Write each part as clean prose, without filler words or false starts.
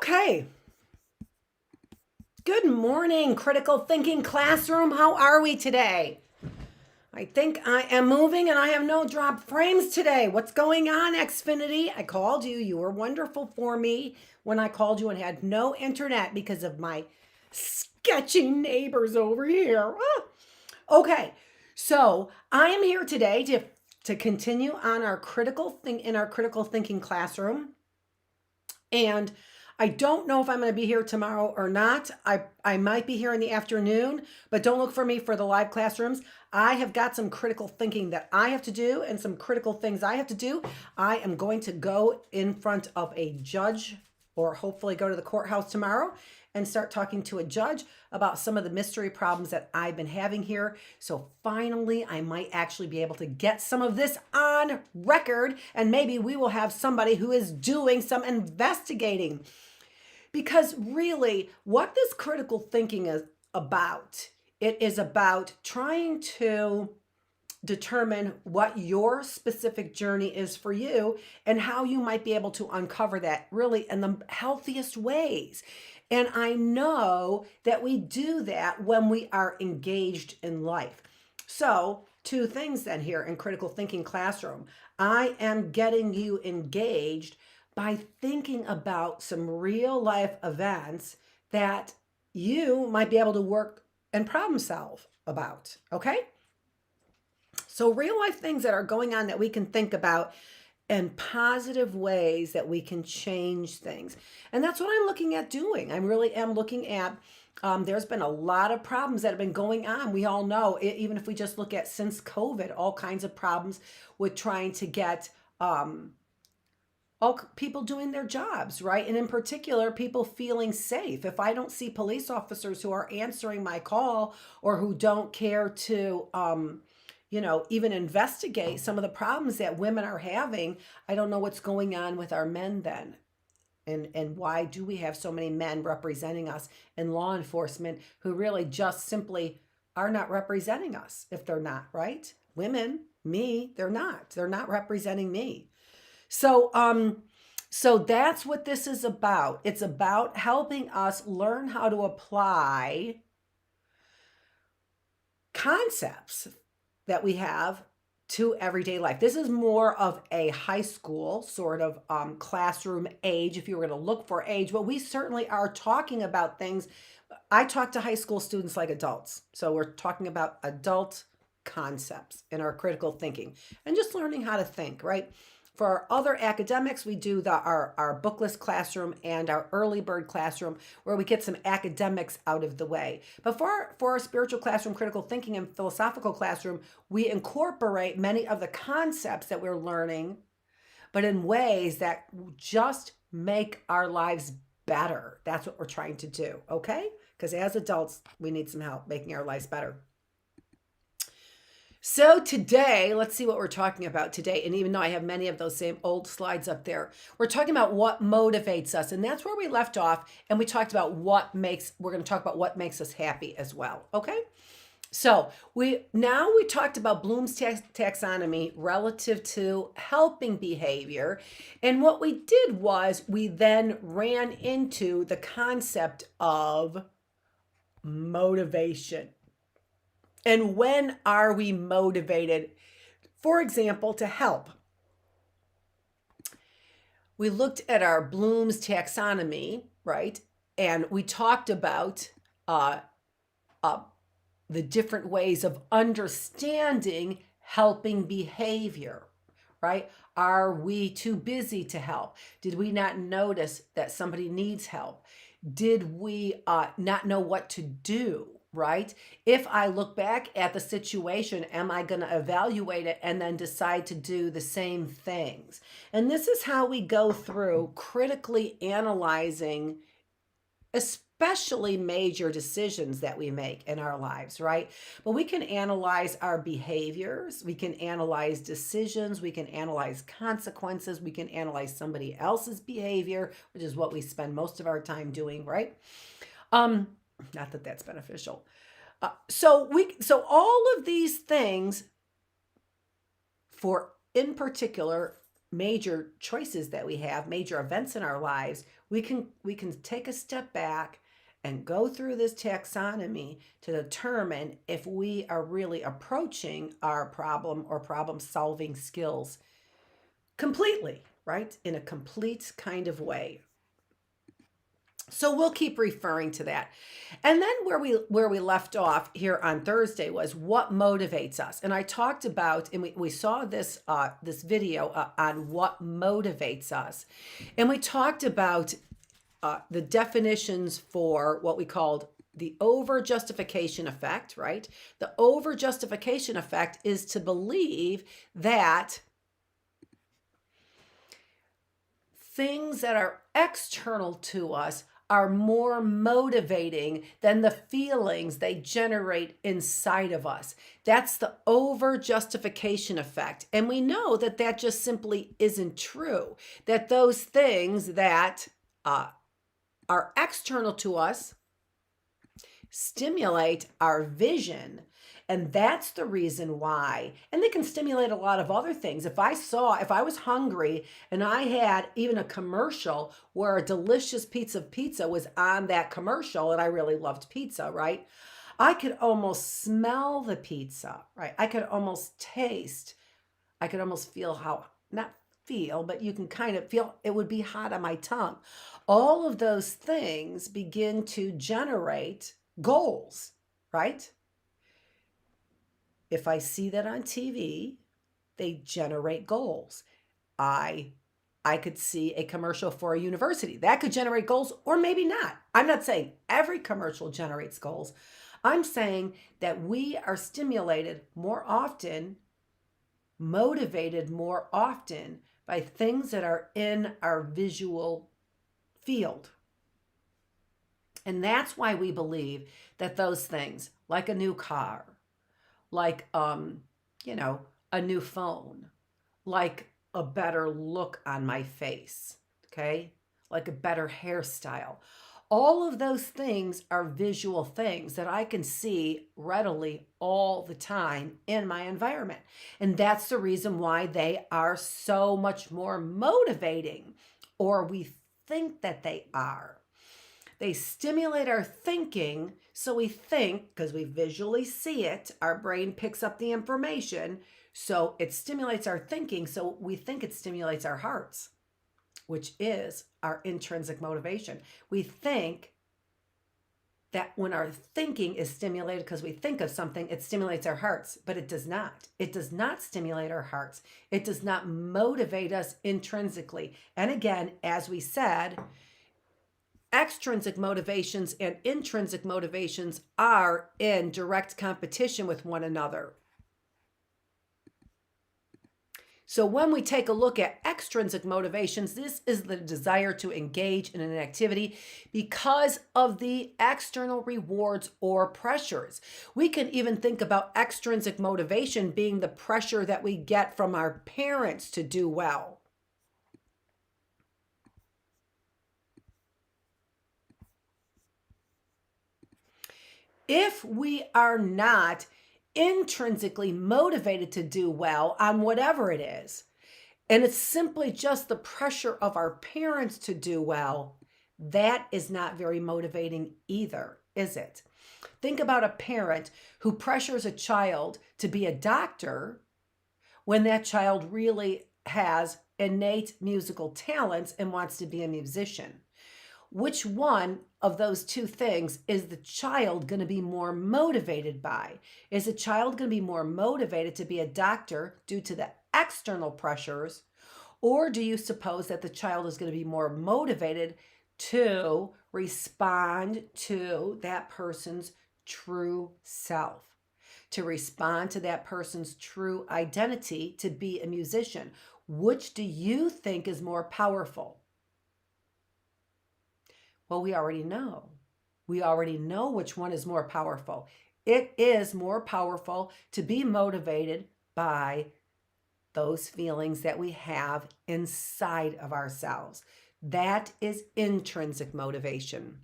Okay. Good morning, Critical Thinking Classroom. How are we today? I think I am moving and I have no drop frames today. What's going on, Xfinity? I called you. You were wonderful for me when I called you and had no internet because of my sketchy neighbors over here. Okay, so I am here today to continue on our critical thinking classroom. And I don't know if I'm going to be here tomorrow or not. I might be here in the afternoon, but don't look for me for the live classrooms. I have got some critical thinking that I have to do and some critical things I have to do. I am going to go in front of a judge or hopefully go to the courthouse tomorrow and start talking to a judge about some of the mystery problems that I've been having here. So finally, I might actually be able to get some of this on record, and maybe we will have somebody who is doing some investigating. Because really, what this critical thinking is about, it is about trying to determine what your specific journey is for you and how you might be able to uncover that really in the healthiest ways. And I know that we do that when we are engaged in life. So, two things then here in Critical Thinking Classroom. I am getting you engaged by thinking about some real life events that you might be able to work and problem solve about, okay? So real life things that are going on that we can think about and positive ways that we can change things. And that's what I'm looking at doing. I really am looking at, there's been a lot of problems that have been going on. We all know, even if we just look at since COVID, all kinds of problems with trying to get all people doing their jobs, right? And in particular, people feeling safe. If I don't see police officers who are answering my call or who don't care to, even investigate some of the problems that women are having, I don't know what's going on with our men then. And why do we have so many men representing us in law enforcement who really just simply are not representing us if they're not, right? Women, me, they're not. They're not representing me. So that's what this is about. It's about helping us learn how to apply concepts that we have to everyday life. This is more of a high school sort of classroom age, if you were going to look for age, but we certainly are talking about things. I talk to high school students like adults. So we're talking about adult concepts in our critical thinking and just learning how to think, right? For our other academics, we do our Bookless classroom and our early bird classroom where we get some academics out of the way. But for our spiritual classroom, critical thinking, and philosophical classroom, we incorporate many of the concepts that we're learning, but in ways that just make our lives better. That's what we're trying to do, okay? Because as adults, we need some help making our lives better. So today, let's see what we're talking about today. And even though I have many of those same old slides up there, we're talking about what motivates us. And that's where we left off. And we talked about we're going to talk about what makes us happy as well. Okay. So we talked about Bloom's taxonomy relative to helping behavior. And what we did was we then ran into the concept of motivation. And when are we motivated, for example, to help? We looked at our Bloom's taxonomy, right? And we talked about the different ways of understanding helping behavior, right? Are we too busy to help? Did we not notice that somebody needs help? Did we not know what to do? Right? If I look back at the situation, am I going to evaluate it and then decide to do the same things? And this is how we go through critically analyzing, especially major decisions that we make in our lives, right? But we can analyze our behaviors, we can analyze decisions, we can analyze consequences, we can analyze somebody else's behavior, which is what we spend most of our time doing, right? Not that that's beneficial. So all of these things, in particular, major choices that we have, major events in our lives, we can take a step back and go through this taxonomy to determine if we are really approaching our problem or problem solving skills completely, right? In a complete kind of way. So we'll keep referring to that. And then where we left off here on Thursday was what motivates us. And I talked about, and we saw this this video on what motivates us. And we talked about the definitions for what we called the over-justification effect, right? The over-justification effect is to believe that things that are external to us are more motivating than the feelings they generate inside of us. That's the over-justification effect. And we know that that just simply isn't true. That those things that are external to us stimulate our vision. And that's the reason why. And they can stimulate a lot of other things. If I was hungry and I had even a commercial where a delicious piece of pizza was on that commercial, and I really loved pizza, right? I could almost smell the pizza, right? I could almost taste, I could almost feel how, not feel, but you can kind of feel it would be hot on my tongue. All of those things begin to generate goals, right? If I see that on TV, they generate goals. I could see a commercial for a university. That could generate goals, or maybe not. I'm not saying every commercial generates goals. I'm saying that we are stimulated more often, motivated more often by things that are in our visual field. And that's why we believe that those things, like a new car, like a new phone, like a better look on my face, okay? Like a better hairstyle. All of those things are visual things that I can see readily all the time in my environment. And that's the reason why they are so much more motivating, or we think that they are. They stimulate our thinking, so we think, because we visually see it, our brain picks up the information, so it stimulates our thinking, so we think it stimulates our hearts, which is our intrinsic motivation. We think that when our thinking is stimulated because we think of something, it stimulates our hearts, but it does not. It does not stimulate our hearts. It does not motivate us intrinsically. And again, as we said, extrinsic motivations and intrinsic motivations are in direct competition with one another. So when we take a look at extrinsic motivations, this is the desire to engage in an activity because of the external rewards or pressures. We can even think about extrinsic motivation being the pressure that we get from our parents to do well. If we are not intrinsically motivated to do well on whatever it is, and it's simply just the pressure of our parents to do well, that is not very motivating either, is it? Think about a parent who pressures a child to be a doctor when that child really has innate musical talents and wants to be a musician. Which one of those two things is the child going to be more motivated by? Is the child going to be more motivated to be a doctor due to the external pressures? Or do you suppose that the child is going to be more motivated to respond to that person's true self, to respond to that person's true identity, to be a musician? Which do you think is more powerful? Well, we already know. We already know which one is more powerful. It is more powerful to be motivated by those feelings that we have inside of ourselves. That is intrinsic motivation.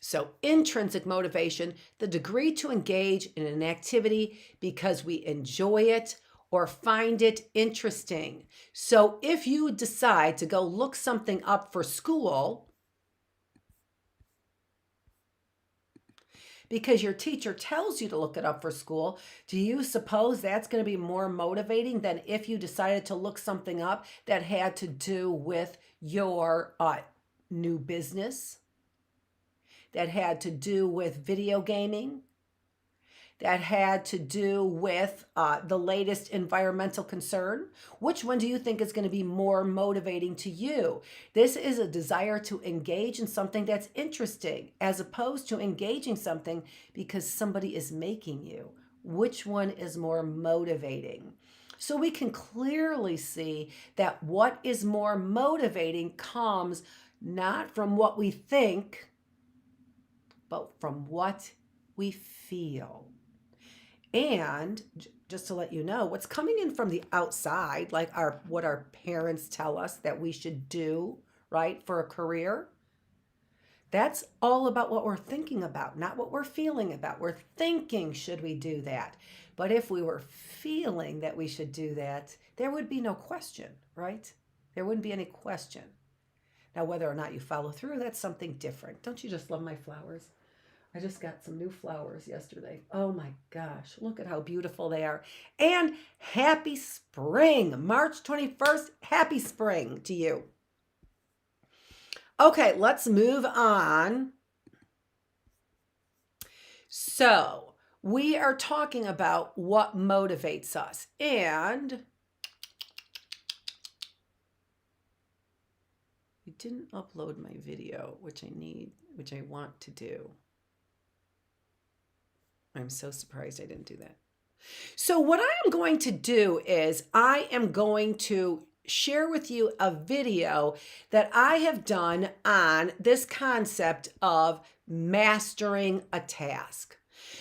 So intrinsic motivation, the degree to engage in an activity because we enjoy it or find it interesting. So if you decide to go look something up for school because your teacher tells you to look it up for school, do you suppose that's going to be more motivating than if you decided to look something up that had to do with your new business, that had to do with video gaming, that had to do with the latest environmental concern? Which one do you think is going to be more motivating to you? This is a desire to engage in something that's interesting as opposed to engaging something because somebody is making you. Which one is more motivating? So we can clearly see that what is more motivating comes not from what we think, but from what we feel. And just to let you know, what's coming in from the outside, like what our parents tell us that we should do, right, for a career, that's all about what we're thinking about, not what we're feeling about. We're thinking, should we do that? But if we were feeling that we should do that, there would be no question, right? There wouldn't be any question. Now, whether or not you follow through, that's something different. Don't you just love my flowers? I just got some new flowers yesterday. Oh my gosh, look at how beautiful they are. And happy spring, March 21st, happy spring to you. Okay, let's move on. So we are talking about what motivates us. And we didn't upload my video, which I want to do. I'm so surprised I didn't do that. So what I am going to do is I am going to share with you a video that I have done on this concept of mastering a task.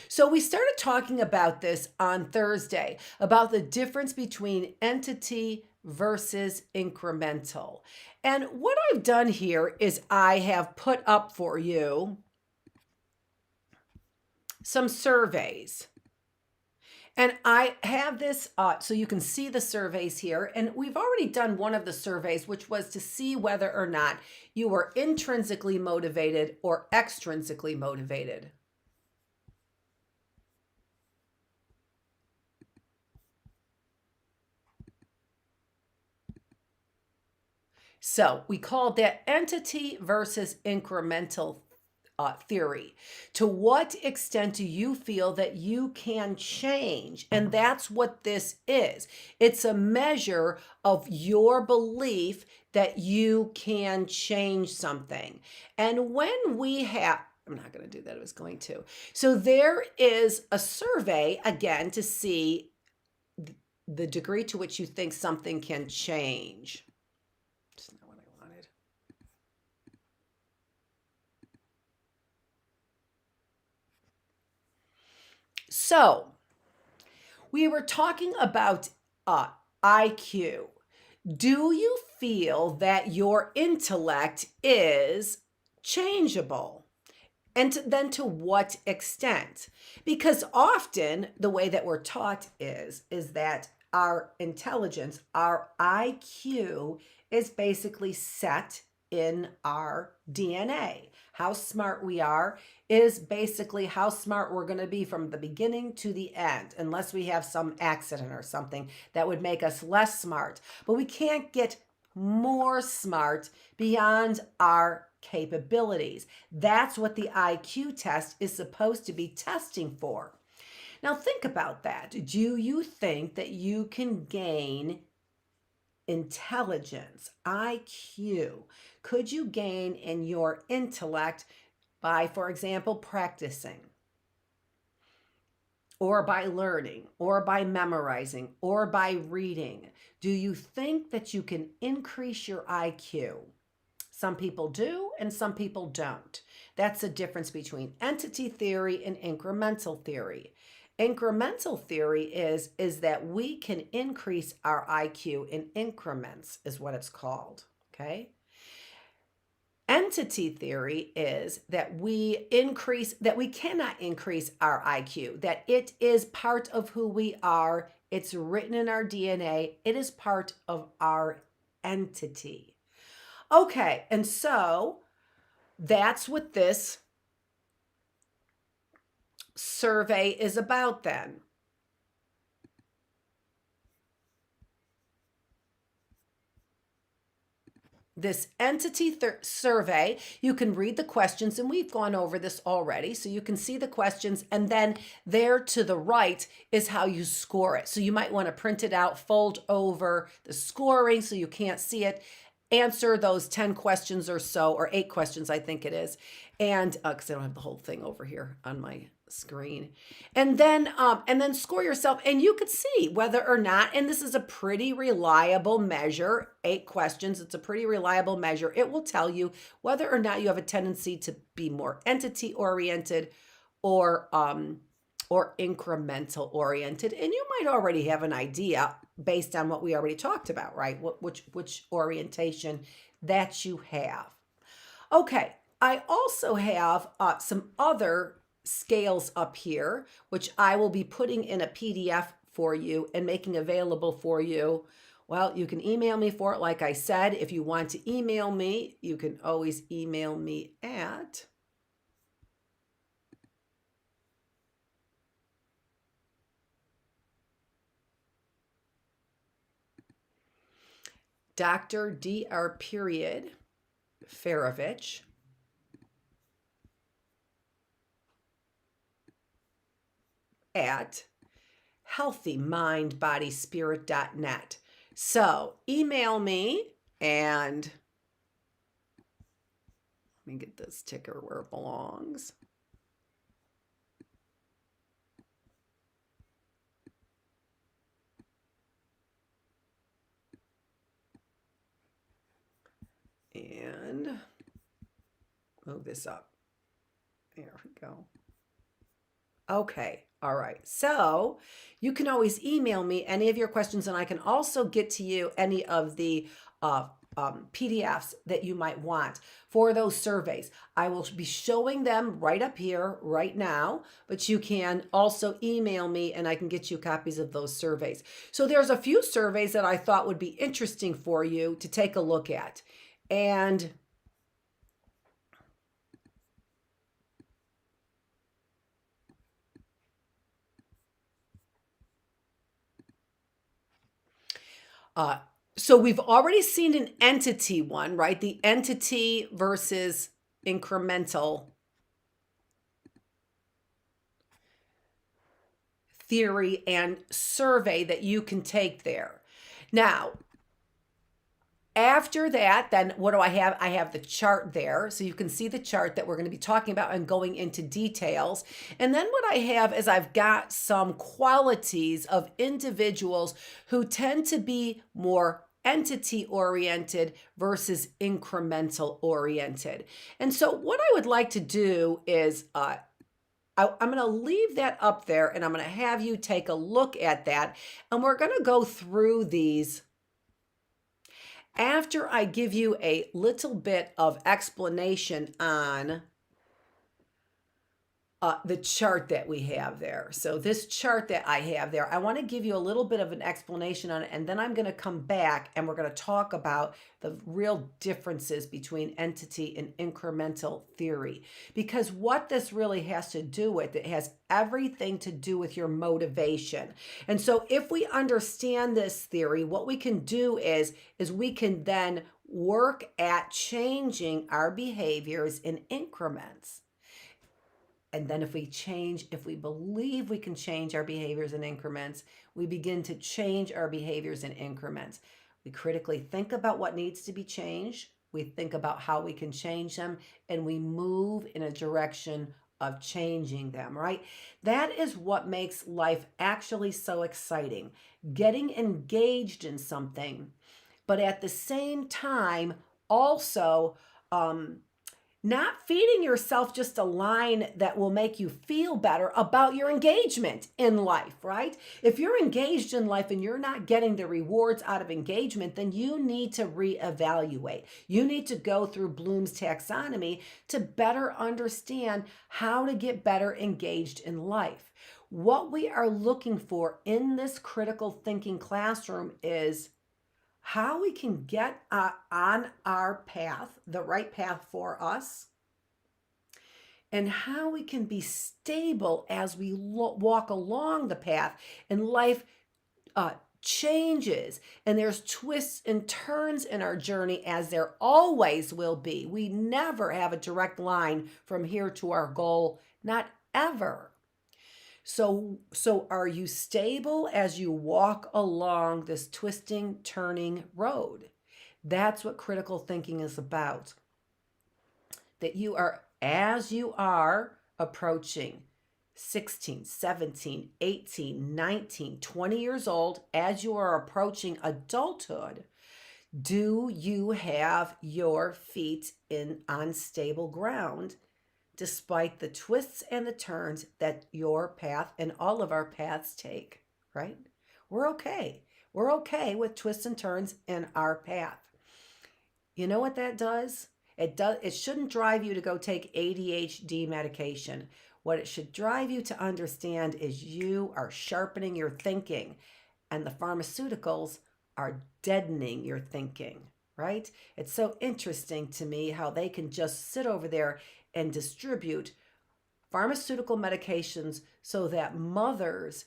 So we started talking about this on Thursday, about the difference between entity versus incremental. And what I've done here is I have put up for you some surveys. And I have this, so you can see the surveys here. And we've already done one of the surveys, which was to see whether or not you were intrinsically motivated or extrinsically motivated. So we called that entity versus incremental theory. To what extent do you feel that you can change? And that's what this is. It's a measure of your belief that you can change something. And when we have, I'm not going to do that, I was going to. So there is a survey, again, to see the degree to which you think something can change. That's not what I wanted. So we were talking about IQ. Do you feel that your intellect is changeable? And then to what extent? Because often the way that we're taught is that our intelligence, our IQ, is basically set in our DNA. How smart we are is basically how smart we're going to be from the beginning to the end, unless we have some accident or something that would make us less smart. But we can't get more smart beyond our capabilities. That's what the IQ test is supposed to be testing for. Now think about that. Do you think that you can gain intelligence, IQ? Could you gain in your intellect by, for example, practicing, or by learning, or by memorizing, or by reading? Do you think that you can increase your IQ? Some people do and some people don't. That's the difference between entity theory and incremental theory. Incremental theory is that we can increase our IQ in increments, is what it's called, okay? Entity theory is that we cannot increase our IQ, that it is part of who we are. It's written in our DNA. It is part of our entity. Okay, and so that's what this survey is about then. This entity survey, you can read the questions, and we've gone over this already, so you can see the questions, and then there to the right is how you score it. So you might want to print it out, fold over the scoring so you can't see it, answer those 10 questions or so, or 8 questions I think it is, and because I don't have the whole thing over here on my screen, and then score yourself, and you could see whether or not, and this is a pretty reliable measure, 8 questions, it's a pretty reliable measure. It will tell you whether or not you have a tendency to be more entity oriented or incremental oriented, and you might already have an idea based on what we already talked about, right? Which orientation that you have. Okay, I also have some other scales up here, which I will be putting in a PDF for you and making available for you. Well, you can email me for it. Like I said, if you want to email me, you can always email me at Dr. Dr. Feravich at healthymindbodyspirit.net. So email me, and let me get this ticker where it belongs. And move this up. There we go. Okay. All right. So you can always email me any of your questions, and I can also get to you any of the PDFs that you might want for those surveys. I will be showing them right up here right now, but you can also email me and I can get you copies of those surveys. So there's a few surveys that I thought would be interesting for you to take a look at. And so we've already seen an entity one, right? The entity versus incremental theory and survey that you can take there. Now, after that, then what do I have? I have the chart there. So you can see the chart that we're going to be talking about and going into details. And then what I have is I've got some qualities of individuals who tend to be more entity oriented versus incremental oriented. And so what I would like to do is I'm going to leave that up there, and I'm going to have you take a look at that. And we're going to go through these after I give you a little bit of explanation on the chart that we have there. So this chart that I have there, I want to give you a little bit of an explanation on it, and then I'm going to come back and we're going to talk about the real differences between entity and incremental theory. Because what this really has to do with, it has everything to do with your motivation. And so if we understand this theory, what we can do is we can then work at changing our behaviors in increments. And then if we believe we can change our behaviors in increments, we begin to change our behaviors in increments. We critically think about what needs to be changed. We think about how we can change them, and we move in a direction of changing them, right? That is what makes life actually so exciting. Getting engaged in something, but at the same time, also, not feeding yourself just a line that will make you feel better about your engagement in life, right? If you're engaged in life and you're not getting the rewards out of engagement, then you need to reevaluate. You need to go through Bloom's taxonomy to better understand how to get better engaged in life. What we are looking for in this critical thinking classroom is how we can get on our path, the right path for us, and how we can be stable as we walk along the path and life changes and there's twists and turns in our journey, as there always will be. We never have a direct line from here to our goal, not ever. So are you stable as you walk along this twisting, turning road? That's what critical thinking is about. That you are, as you are approaching 16, 17, 18, 19, 20 years old, as you are approaching adulthood, do you have your feet in unstable ground? Despite the twists and the turns that your path and all of our paths take, right? We're okay. We're okay with twists and turns in our path. You know what that does? It shouldn't drive you to go take ADHD medication. What it should drive you to understand is you are sharpening your thinking, and the pharmaceuticals are deadening your thinking, right? It's so interesting to me how they can just sit over there and distribute pharmaceutical medications so that mothers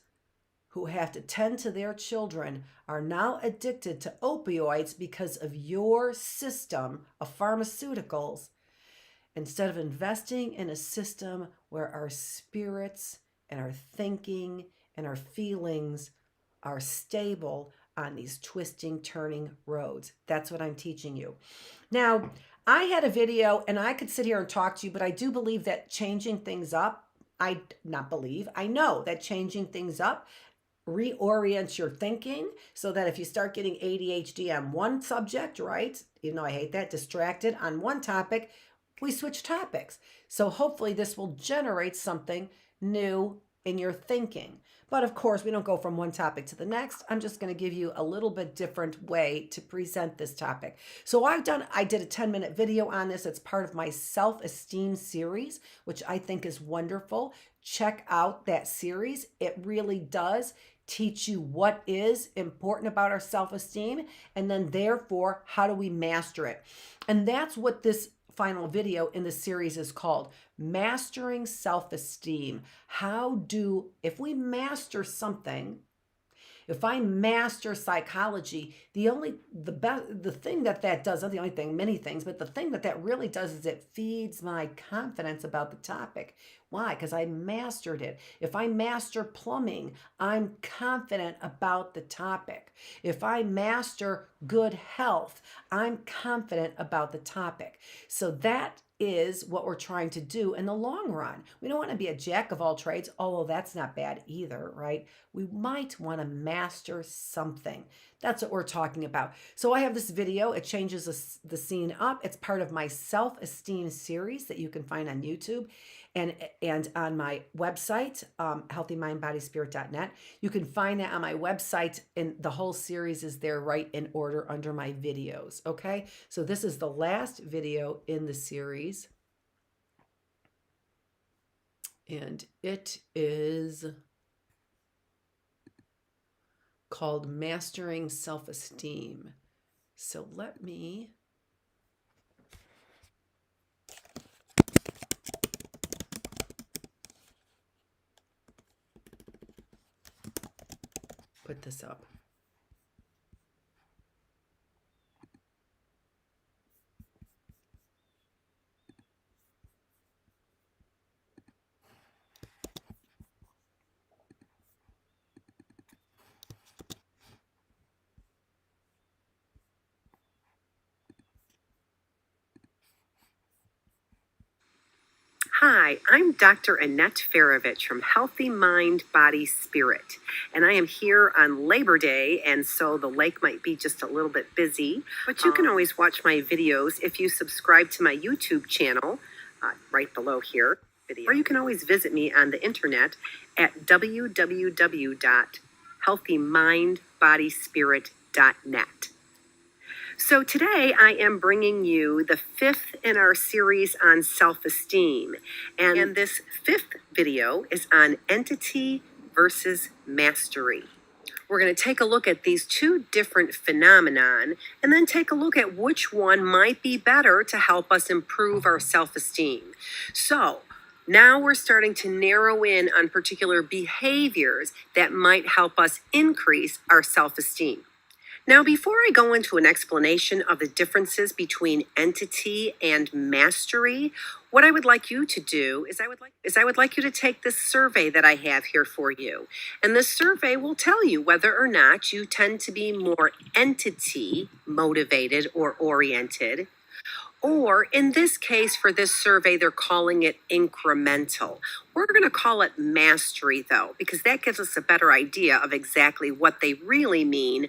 who have to tend to their children are now addicted to opioids because of your system of pharmaceuticals, instead of investing in a system where our spirits and our thinking and our feelings are stable on these twisting, turning roads. That's what I'm teaching you. Now, I had a video and I could sit here and talk to you, but I do believe that changing things up, I know that changing things up reorients your thinking so that if you start getting ADHD on one subject, right? Even though I hate that, distracted on one topic, we switch topics. So hopefully this will generate something new in your thinking. But of course, we don't go from one topic to the next. I'm just going to give you a little bit different way to present this topic. So I did a 10-minute video on this. It's part of my self-esteem series, which I think is wonderful. Check out that series. It really does teach you what is important about our self-esteem, and then therefore, how do we master it? And that's what this final video in the series is called, Mastering Self-Esteem. If we master something, if I master psychology, the thing that does, not the only thing, many things, but the thing that really does is it feeds my confidence about the topic. Why? Because I mastered it. If I master plumbing, I'm confident about the topic. If I master good health, I'm confident about the topic. So that is what we're trying to do in the long run. We don't want to be a jack of all trades, although that's not bad either, right? We might want to master something. That's what we're talking about. So I have this video. It changes the scene up. It's part of my self-esteem series that you can find on YouTube and on my website, healthymindbodyspirit.net. You can find that on my website, and the whole series is there right in order under my videos, okay? So this is the last video in the series, and it is called Mastering Self-Esteem. So let me put this up. Hi, I'm Dr. Annette Feravich from Healthy Mind, Body, Spirit, and I am here on Labor Day, and so the lake might be just a little bit busy, but you can always watch my videos if you subscribe to my YouTube channel right below here, or you can always visit me on the internet at www.healthymindbodyspirit.net. So today I am bringing you the fifth in our series on self-esteem. And this fifth video is on entity versus mastery. We're going to take a look at these two different phenomenon and then take a look at which one might be better to help us improve our self-esteem. So now we're starting to narrow in on particular behaviors that might help us increase our self-esteem. Now, before I go into an explanation of the differences between entity and mastery, what I would like you to do is I would like you to take this survey that I have here for you. And this survey will tell you whether or not you tend to be more entity motivated or oriented. Or in this case, for this survey, they're calling it incremental. We're going to call it mastery, though, because that gives us a better idea of exactly what they really mean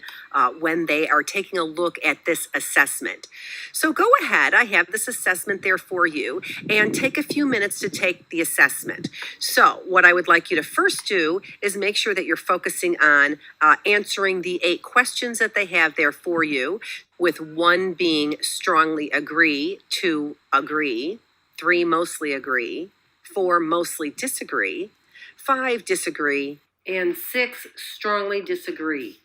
when they are taking a look at this assessment. So go ahead, I have this assessment there for you, and take a few minutes to take the assessment. So what I would like you to first do is make sure that you're focusing on answering the 8 questions that they have there for you, with 1 being strongly agree, 2 agree, 3 mostly agree, 4 mostly disagree, 5 disagree, and 6 strongly disagree.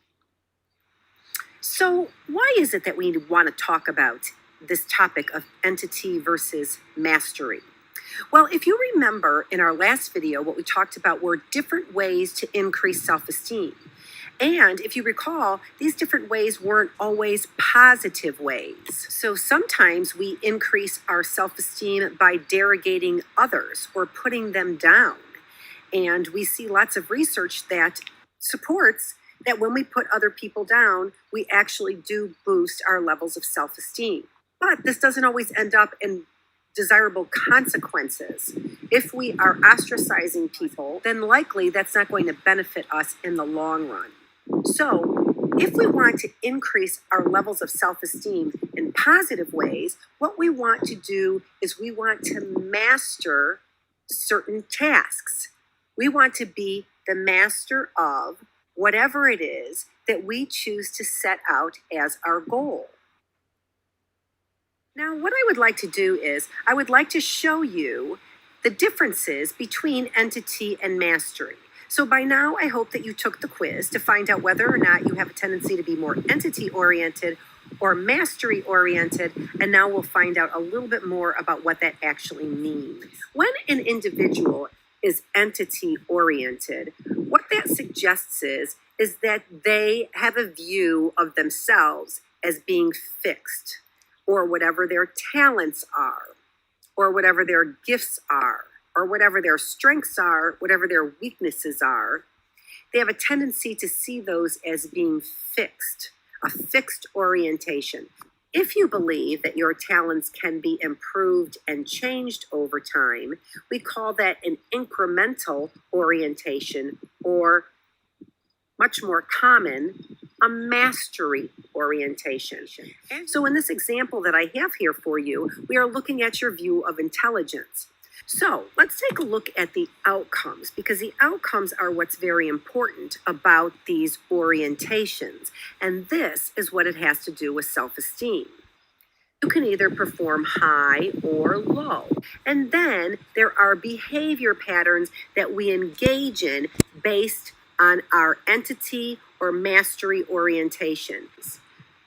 So why is it that we want to talk about this topic of entity versus mastery? Well, if you remember in our last video, what we talked about were different ways to increase self-esteem. And if you recall, these different ways weren't always positive ways. So sometimes we increase our self-esteem by derogating others or putting them down. And we see lots of research that supports that when we put other people down, we actually do boost our levels of self-esteem. But this doesn't always end up in desirable consequences. If we are ostracizing people, then likely that's not going to benefit us in the long run. So if we want to increase our levels of self-esteem in positive ways, what we want to do is we want to master certain tasks. We want to be the master of whatever it is that we choose to set out as our goal. Now, what I would like to do is I would like to show you the differences between entity and mastery. So by now, I hope that you took the quiz to find out whether or not you have a tendency to be more entity-oriented or mastery-oriented, and now we'll find out a little bit more about what that actually means. When an individual is entity-oriented, what that suggests is that they have a view of themselves as being fixed, or whatever their talents are, or whatever their gifts are, or whatever their strengths are, whatever their weaknesses are. They have a tendency to see those as being fixed, a fixed orientation. If you believe that your talents can be improved and changed over time, we call that an incremental orientation, or much more common, a mastery orientation. So in this example that I have here for you, we are looking at your view of intelligence. So let's take a look at the outcomes, because the outcomes are what's very important about these orientations. And this is what it has to do with self-esteem. You can either perform high or low. And then there are behavior patterns that we engage in based on our entity or mastery orientations.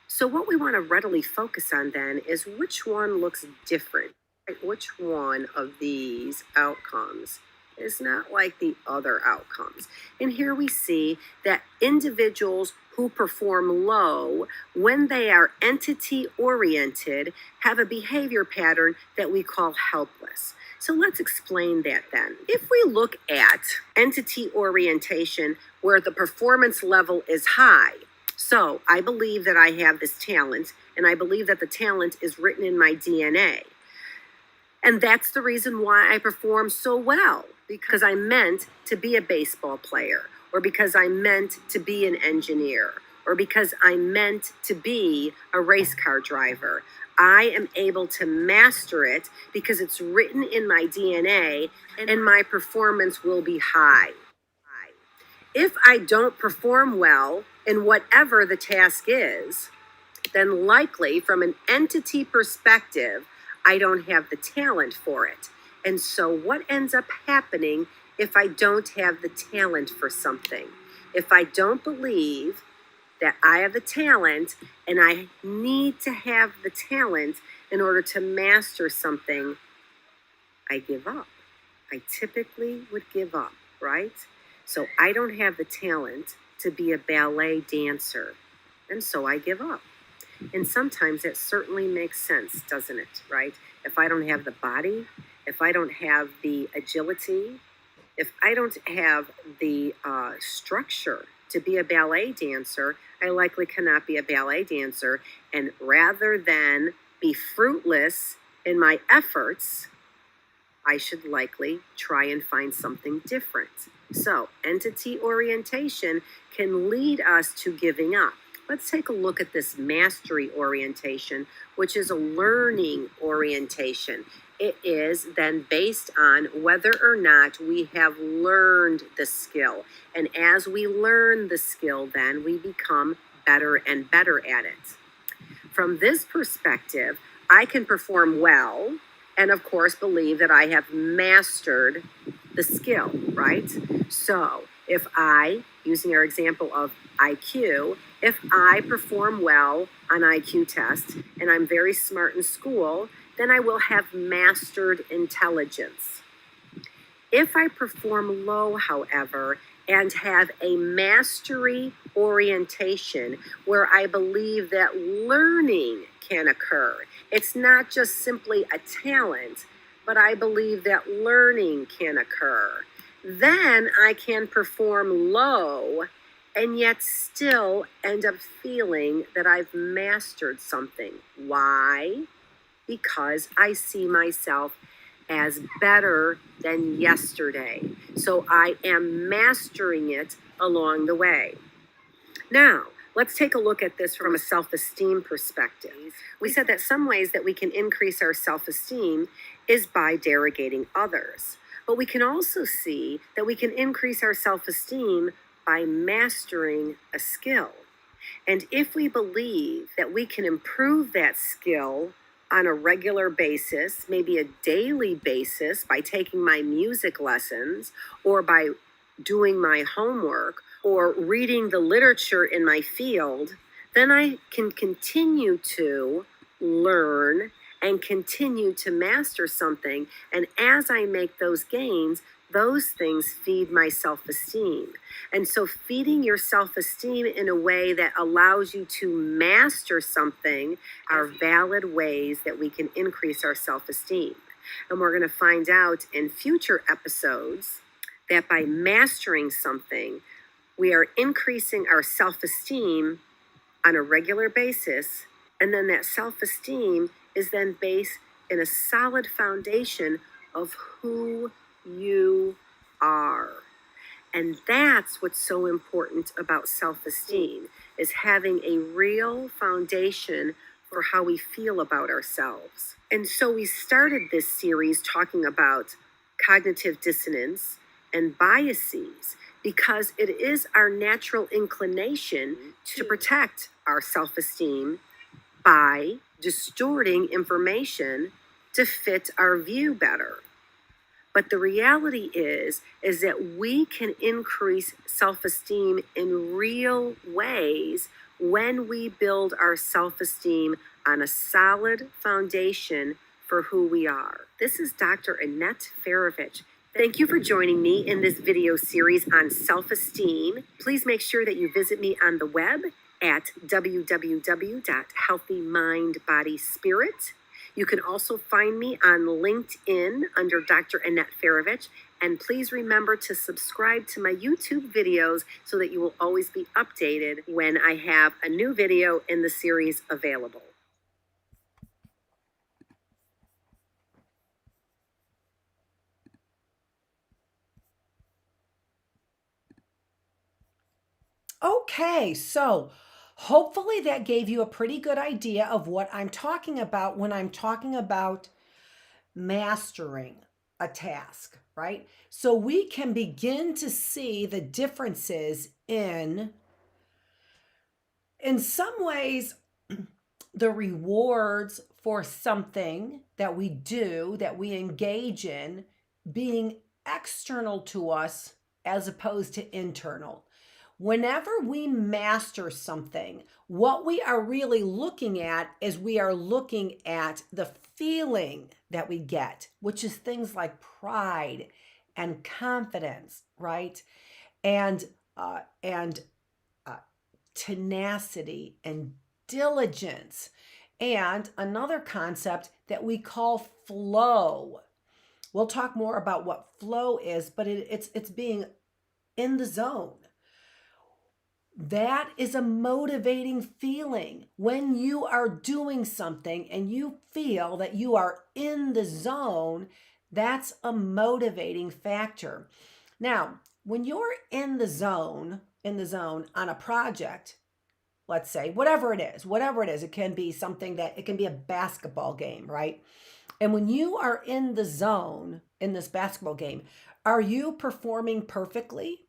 So what we want to readily focus on then is which one looks different. Which one of these outcomes is not like the other outcomes? And here we see that individuals who perform low when they are entity oriented have a behavior pattern that we call helpless. So let's explain that then. If we look at entity orientation where the performance level is high, so I believe that I have this talent, and I believe that the talent is written in my DNA. And that's the reason why I perform so well, because I meant to be a baseball player, or because I meant to be an engineer, or because I meant to be a race car driver. I am able to master it because it's written in my DNA, and my performance will be high. If I don't perform well in whatever the task is, then likely from an entity perspective, I don't have the talent for it. And so what ends up happening if I don't have the talent for something? If I don't believe that I have the talent and I need to have the talent in order to master something, I give up. I typically would give up, right? So I don't have the talent to be a ballet dancer, and so I give up. And sometimes it certainly makes sense, doesn't it, right? If I don't have the body, if I don't have the agility, if I don't have the structure to be a ballet dancer, I likely cannot be a ballet dancer. And rather than be fruitless in my efforts, I should likely try and find something different. So, entity orientation can lead us to giving up. Let's take a look at this mastery orientation, which is a learning orientation. It is then based on whether or not we have learned the skill. And as we learn the skill, then we become better and better at it. From this perspective, I can perform well and, of course, believe that I have mastered the skill, right? So if I, using our example of IQ, if I perform well on IQ tests and I'm very smart in school, then I will have mastered intelligence. If I perform low, however, and have a mastery orientation where I believe that learning can occur, it's not just simply a talent, but I believe that learning can occur, then I can perform low and yet still end up feeling that I've mastered something. Why? Because I see myself as better than yesterday. So I am mastering it along the way. Now, let's take a look at this from a self-esteem perspective. We said that some ways that we can increase our self-esteem is by derogating others. But we can also see that we can increase our self-esteem by mastering a skill. And if we believe that we can improve that skill on a regular basis, maybe a daily basis, by taking my music lessons or by doing my homework or reading the literature in my field, then I can continue to learn and continue to master something. And as I make those gains, those things feed my self-esteem. And so feeding your self-esteem in a way that allows you to master something are valid ways that we can increase our self-esteem. And we're going to find out in future episodes that by mastering something, we are increasing our self-esteem on a regular basis. And then that self-esteem is then based in a solid foundation of who you are. And that's what's so important about self-esteem, is having a real foundation for how we feel about ourselves. And so we started this series talking about cognitive dissonance and biases because it is our natural inclination to protect our self-esteem by distorting information to fit our view better. But the reality is that we can increase self-esteem in real ways when we build our self-esteem on a solid foundation for who we are. This is Dr. Annette Feravich. Thank you for joining me in this video series on self-esteem. Please make sure that you visit me on the web at www.healthymindbodyspirit. You can also find me on LinkedIn under Dr. Annette Feravich. And please remember to subscribe to my YouTube videos so that you will always be updated when I have a new video in the series available. Okay, so hopefully that gave you a pretty good idea of what I'm talking about when I'm talking about mastering a task, right? So we can begin to see the differences in some ways, the rewards for something that we do, that we engage in, being external to us as opposed to internal. Whenever we master something, what we are really looking at is we are looking at the feeling that we get, which is things like pride and confidence, right? And and tenacity and diligence. And another concept that we call flow. We'll talk more about what flow is, but it's being in the zone. That is a motivating feeling when you are doing something and you feel that you are in the zone. That's a motivating factor. Now, when you're in the zone on a project, let's say, whatever it is, it can be something that it can be a basketball game, right? And when you are in the zone in this basketball game, are you performing perfectly?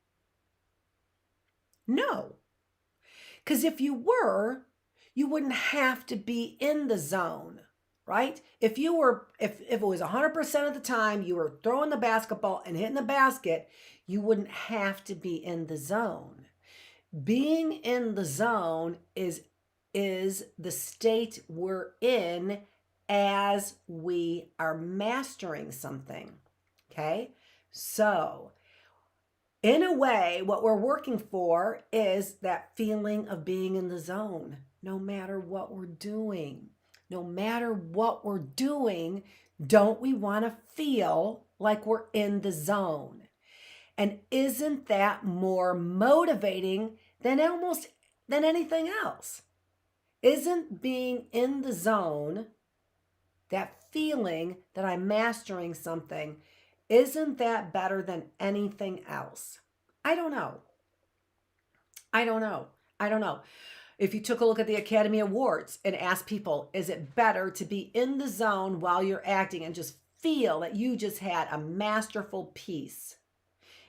No. Because if you were, you wouldn't have to be in the zone, right? If it was 100% of the time you were throwing the basketball and hitting the basket, you wouldn't have to be in the zone. Being in the zone is the state we're in as we are mastering something. Okay? So, in a way, what we're working for is that feeling of being in the zone, no matter what we're doing. No matter what we're doing, don't we want to feel like we're in the zone? And isn't that more motivating than anything else? Isn't being in the zone, that feeling that I'm mastering something, isn't that better than anything else? I don't know. I don't know. I don't know. If you took a look at the Academy Awards and asked people, is it better to be in the zone while you're acting and just feel that you just had a masterful piece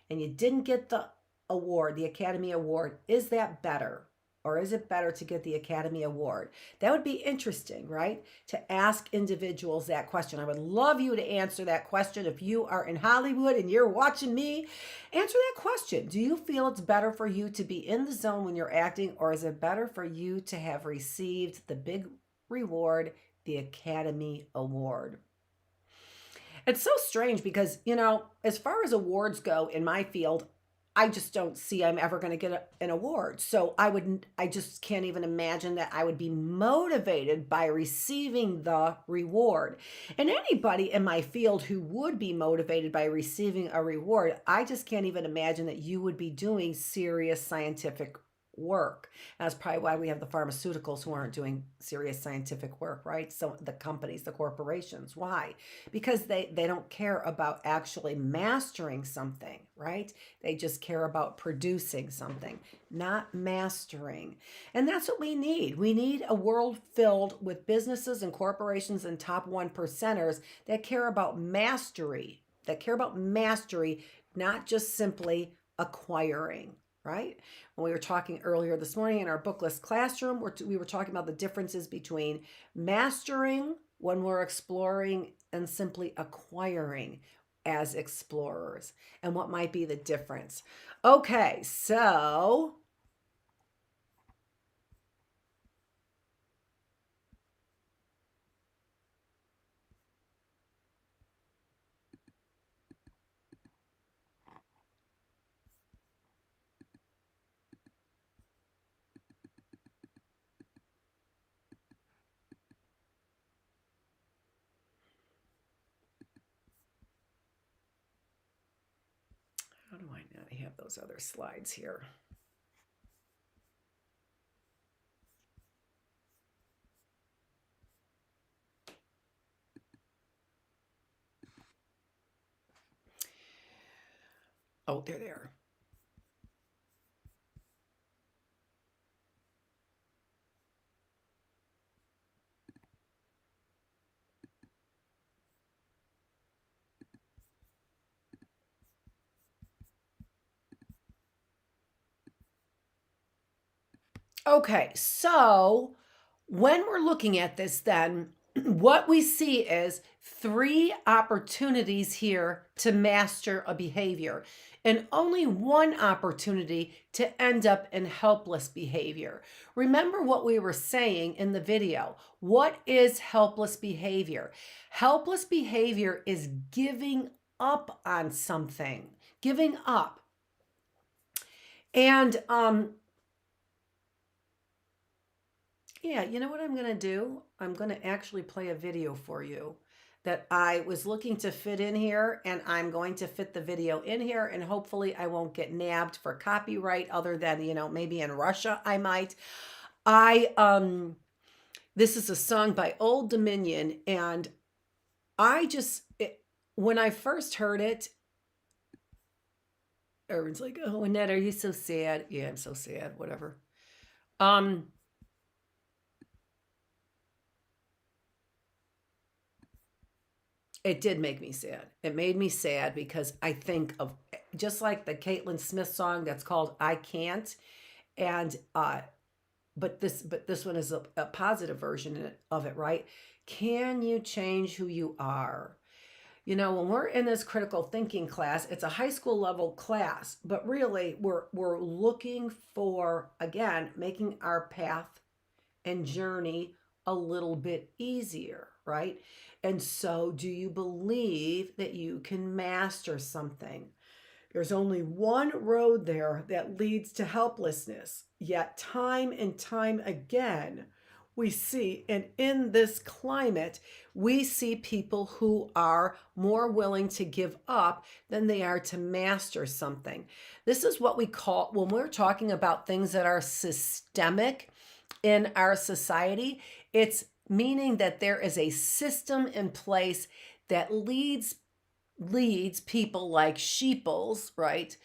and you didn't get the award, the Academy Award, is that better? Or is it better to get the Academy Award? That would be interesting, right? To ask individuals that question. I would love you to answer that question. If you are in Hollywood and you're watching me, answer that question. Do you feel it's better for you to be in the zone when you're acting, or is it better for you to have received the big reward, the Academy Award? It's so strange because, as far as awards go in my field, I just don't see I'm ever going to get an award. So I just can't even imagine that I would be motivated by receiving the reward. And anybody in my field who would be motivated by receiving a reward, I just can't even imagine that you would be doing serious scientific work. And that's probably why we have the pharmaceuticals who aren't doing serious scientific work, right? So the companies, the corporations, why? Because they don't care about actually mastering something, right? They just care about producing something, not mastering. And that's what we need. We need a world filled with businesses and corporations and top one percenters that care about mastery, not just simply acquiring, right? When we were talking earlier this morning in our Bookless classroom, we were talking about the differences between mastering when we're exploring and simply acquiring as explorers, and what might be the difference. Okay, so how do I not have those other slides here? Oh, there they are. Okay, so when we're looking at this, then what we see is three opportunities here to master a behavior, and only one opportunity to end up in helpless behavior. Remember what we were saying in the video. What is helpless behavior? Helpless behavior is giving up on something, giving up. And yeah, you know what I'm going to do? I'm going to actually play a video for you that I was looking to fit in here, and I'm going to fit the video in here, and hopefully I won't get nabbed for copyright, other than, maybe in Russia I might. This is a song by Old Dominion, and when I first heard it, everyone's like, "Oh, Annette, are you so sad?" Yeah, I'm so sad, whatever. It did make me sad. It made me sad because I think of, just like the Caitlin Smith song that's called "I Can't," and but this one is a positive version of it, right? Can you change who you are? When we're in this critical thinking class, it's a high school level class, but really we're looking for, again, making our path and journey a little bit easier, right? And so, do you believe that you can master something? There's only one road there that leads to helplessness. Yet, time and time again, we see, and in this climate, we see people who are more willing to give up than they are to master something. This is what we call, when we're talking about things that are systemic in our society, it's meaning that there is a system in place that leads people like sheeples, right,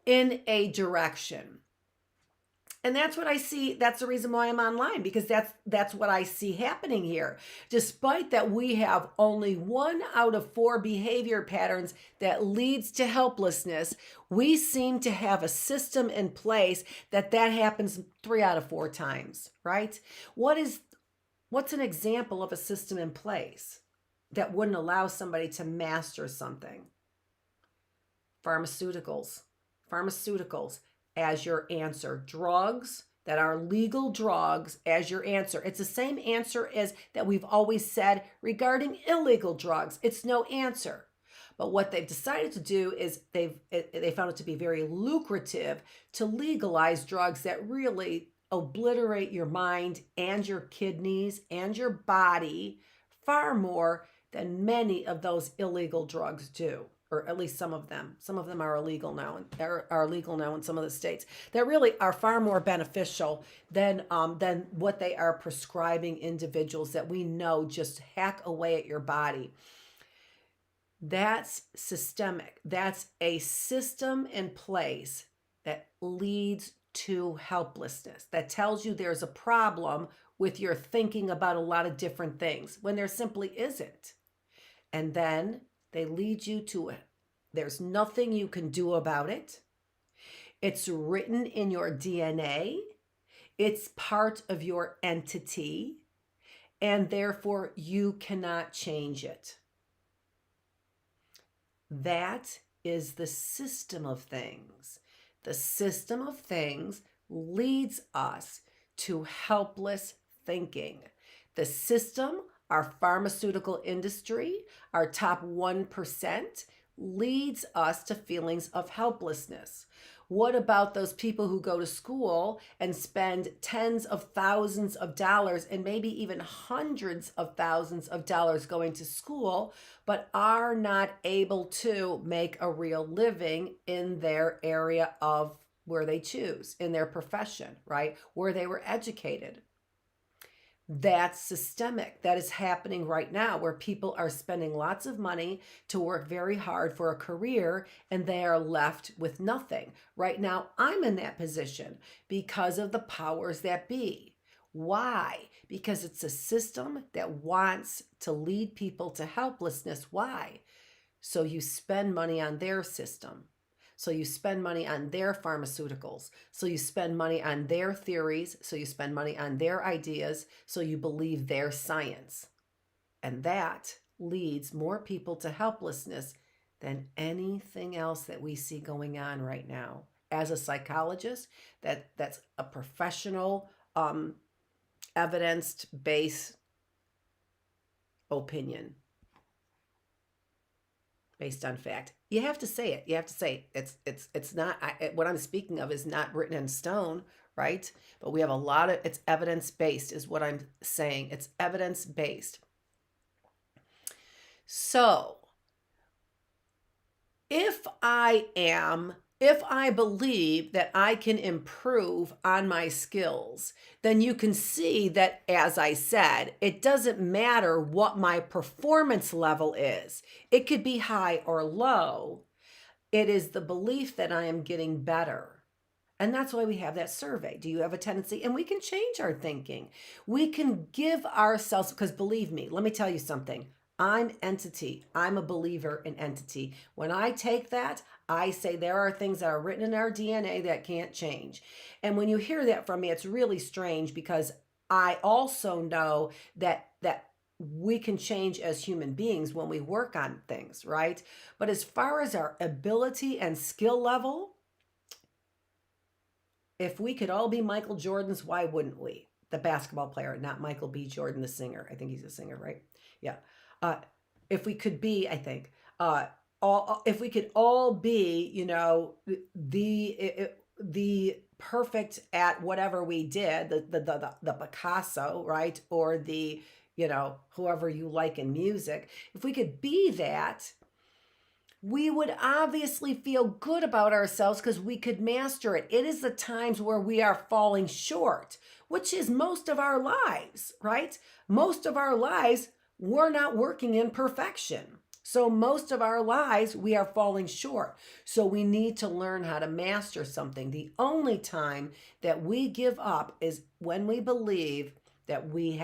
in a direction. And that's what I see. That's the reason why I'm online, because that's what I see happening here. Despite that we have only 1 out of 4 behavior patterns that leads to helplessness, we seem to have a system in place that happens 3 out of 4 times, right? What's an example of a system in place that wouldn't allow somebody to master something? Pharmaceuticals as your answer. Drugs that are legal drugs as your answer. It's the same answer as that we've always said regarding illegal drugs. It's no answer. But what they've decided to do is they found it to be very lucrative to legalize drugs that really obliterate your mind and your kidneys and your body far more than many of those illegal drugs do, or at least some of them. Some of them are illegal now, are legal now in some of the states, that really are far more beneficial than what they are prescribing individuals that we know just hack away at your body. That's systemic. That's a system in place that leads to helplessness, that tells you there's a problem with your thinking about a lot of different things when there simply isn't. And then they lead you to it. There's nothing you can do about it. It's written in your DNA. It's part of your entity, and therefore you cannot change it. That is the system of things. The system of things leads us to helpless thinking. The system, our pharmaceutical industry, our top 1%, leads us to feelings of helplessness. What about those people who go to school and spend tens of thousands of dollars and maybe even hundreds of thousands of dollars going to school, but are not able to make a real living in their area of where they choose, in their profession, right? Where they were educated? That's systemic. That is happening right now, where people are spending lots of money to work very hard for a career and they are left with nothing. Right now, I'm in that position because of the powers that be. Why? Because it's a system that wants to lead people to helplessness. Why? So you spend money on their system. So you spend money on their pharmaceuticals. So you spend money on their theories. So you spend money on their ideas. So you believe their science. And that leads more people to helplessness than anything else that we see going on right now. As a psychologist, that's a professional, evidence-based opinion based on fact. You have to say it. You have to say it's not what I'm speaking of is not written in stone, right? But we have a lot of it's evidence-based is what I'm saying. It's evidence-based. So, if I believe that I can improve on my skills, then you can see that, as I said, it doesn't matter what my performance level is. It could be high or low. It is the belief that I am getting better. And that's why we have that survey. Do you have a tendency? And we can change our thinking. We can give ourselves, because believe me, let me tell you something. I'm entity. I'm a believer in entity. When I take that, I say there are things that are written in our DNA that can't change. And when you hear that from me, it's really strange because I also know that we can change as human beings when we work on things, right? But as far as our ability and skill level, if we could all be Michael Jordans, why wouldn't we? The basketball player, not Michael B. Jordan, the singer. I think he's a singer, right? Yeah. If we could be, I think, if we could all be, the perfect at whatever we did, the Picasso, right, or the whoever you like in music, if we could be that, we would obviously feel good about ourselves because we could master it. It is the times where we are falling short, which is most of our lives, right? Most of our lives, we're not working in perfection. So most of our lives, we are falling short. So we need to learn how to master something. The only time that we give up is when we believe that we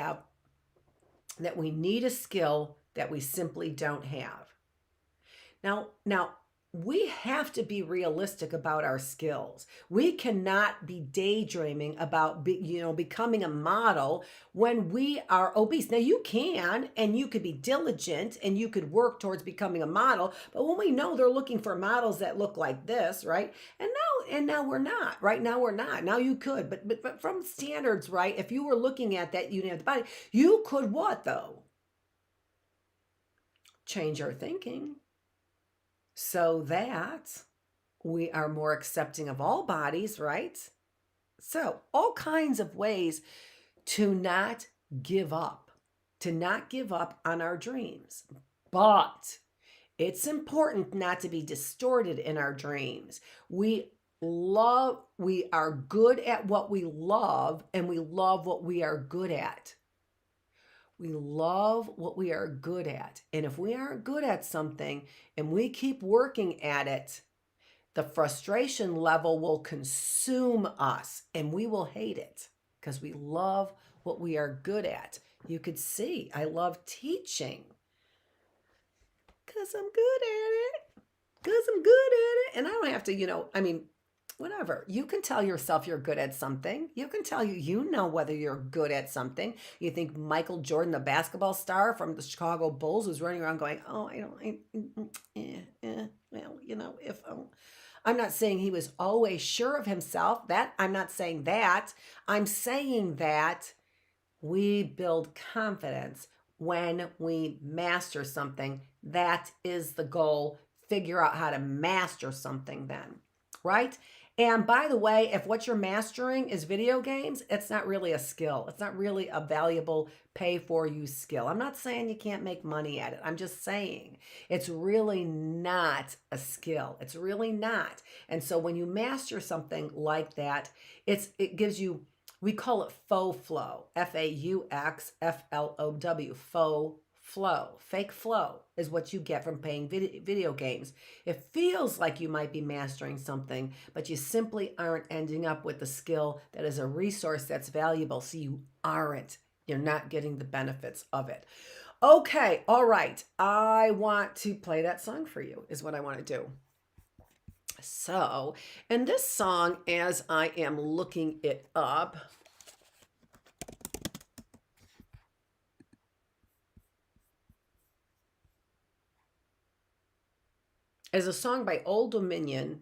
need a skill that we simply don't have. Now, we have to be realistic about our skills. We cannot be daydreaming about becoming a model when we are obese. Now you can, and you could be diligent and you could work towards becoming a model, but when we know they're looking for models that look like this, right? And now we're not. Right now we're not. Now you could, but from standards, right? If you were looking at that, you didn't have the body. You could what though? Change our thinking, so that we are more accepting of all bodies, right? So, all kinds of ways to not give up, on our dreams. But it's important not to be distorted in our dreams. We are good at what we love, and we love what we are good at. We love what we are good at. And if we aren't good at something and we keep working at it, the frustration level will consume us and we will hate it because we love what we are good at. You could see I love teaching because I'm good at it. And I don't have to, whatever. You can tell yourself you're good at something. You can tell you know whether you're good at something. You think Michael Jordan, the basketball star from the Chicago Bulls, was running around going, "Oh, I'm not saying he was always sure of himself. I'm not saying that. I'm saying that we build confidence when we master something. That is the goal. Figure out how to master something then, right? And by the way, if what you're mastering is video games, it's not really a skill. It's not really a valuable pay for you skill. I'm not saying you can't make money at it. I'm just saying it's really not a skill. It's really not. And so when you master something like that, it gives you, we call it faux flow, FAUXFLOW, faux flow. Fake flow is what you get from playing video games. It feels like you might be mastering something, but you simply aren't ending up with the skill that is a resource that's valuable. So you aren't. You're not getting the benefits of it. Okay, all right. I want to play that song for you is what I want to do. So, and this song, as I am looking it up, is a song by Old Dominion.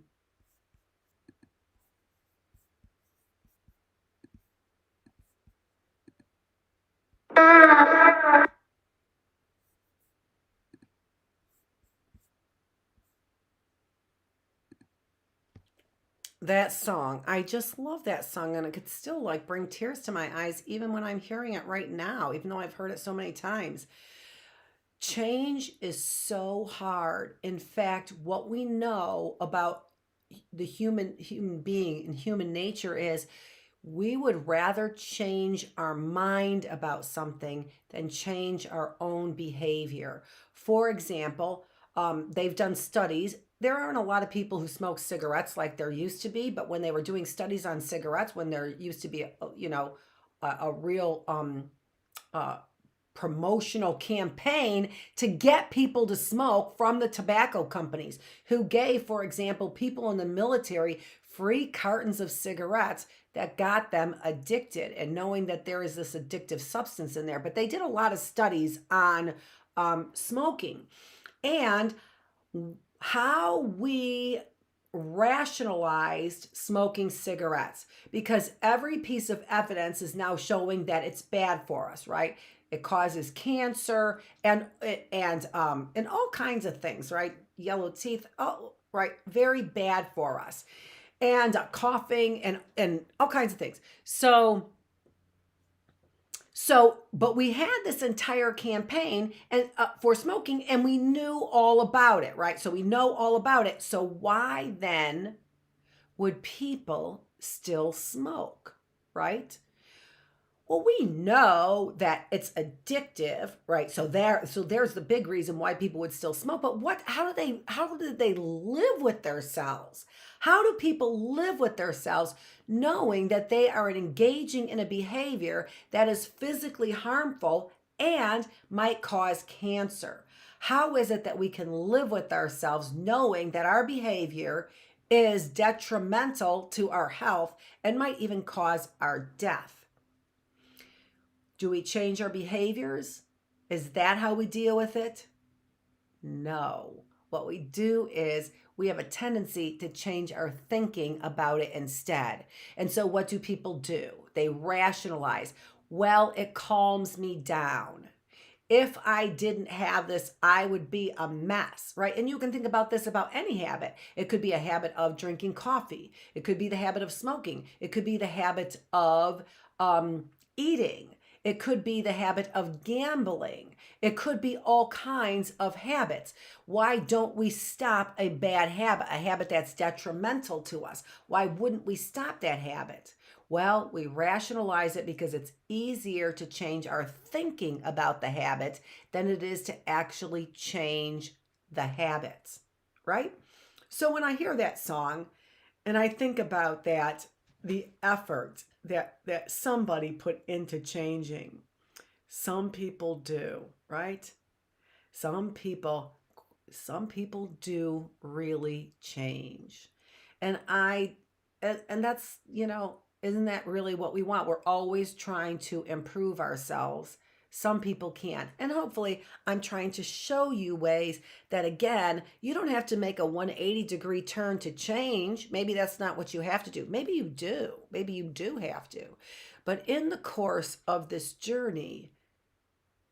That song, I just love that song, and it could still like bring tears to my eyes even when I'm hearing it right now, even though I've heard it so many times. Change is so hard. In fact, what we know about the human being and human nature is we would rather change our mind about something than change our own behavior. For example, they've done studies. There aren't a lot of people who smoke cigarettes like there used to be, but when they were doing studies on cigarettes, when there used to be, a real uh, promotional campaign to get people to smoke from the tobacco companies who gave, for example, people in the military free cartons of cigarettes that got them addicted, and knowing that there is this addictive substance in there. But they did a lot of studies on smoking and how we rationalized smoking cigarettes, because every piece of evidence is now showing that it's bad for us, right? It causes cancer and all kinds of things, right? Yellow teeth, oh, right, very bad for us, and coughing and all kinds of things. But we had this entire campaign and for smoking, and we knew all about it, right? So we know all about it. So why then would people still smoke, right? Well, we know that it's addictive, right? So there's the big reason why people would still smoke. But how did they live with themselves? How do people live with themselves knowing that they are engaging in a behavior that is physically harmful and might cause cancer? How is it that we can live with ourselves knowing that our behavior is detrimental to our health and might even cause our death? Do we change our behaviors? Is that how we deal with it? No. What we do is we have a tendency to change our thinking about it instead. And so what do people do? They rationalize. Well, it calms me down. If I didn't have this, I would be a mess, right? And you can think about this about any habit. It could be a habit of drinking coffee. It could be the habit of smoking. It could be the habit of eating. It could be the habit of gambling. It could be all kinds of habits. Why don't we stop a bad habit, a habit that's detrimental to us? Why wouldn't we stop that habit? Well, we rationalize it because it's easier to change our thinking about the habit than it is to actually change the habits, right? So when I hear that song and I think about that, the effort that somebody put into changing. Some people do, right? Some people do really change. And that's, isn't that really what we want? We're always trying to improve ourselves. Some people can't. And hopefully, I'm trying to show you ways that, again, you don't have to make a 180-degree turn to change. Maybe that's not what you have to do. Maybe you do. Maybe you do have to. But in the course of this journey,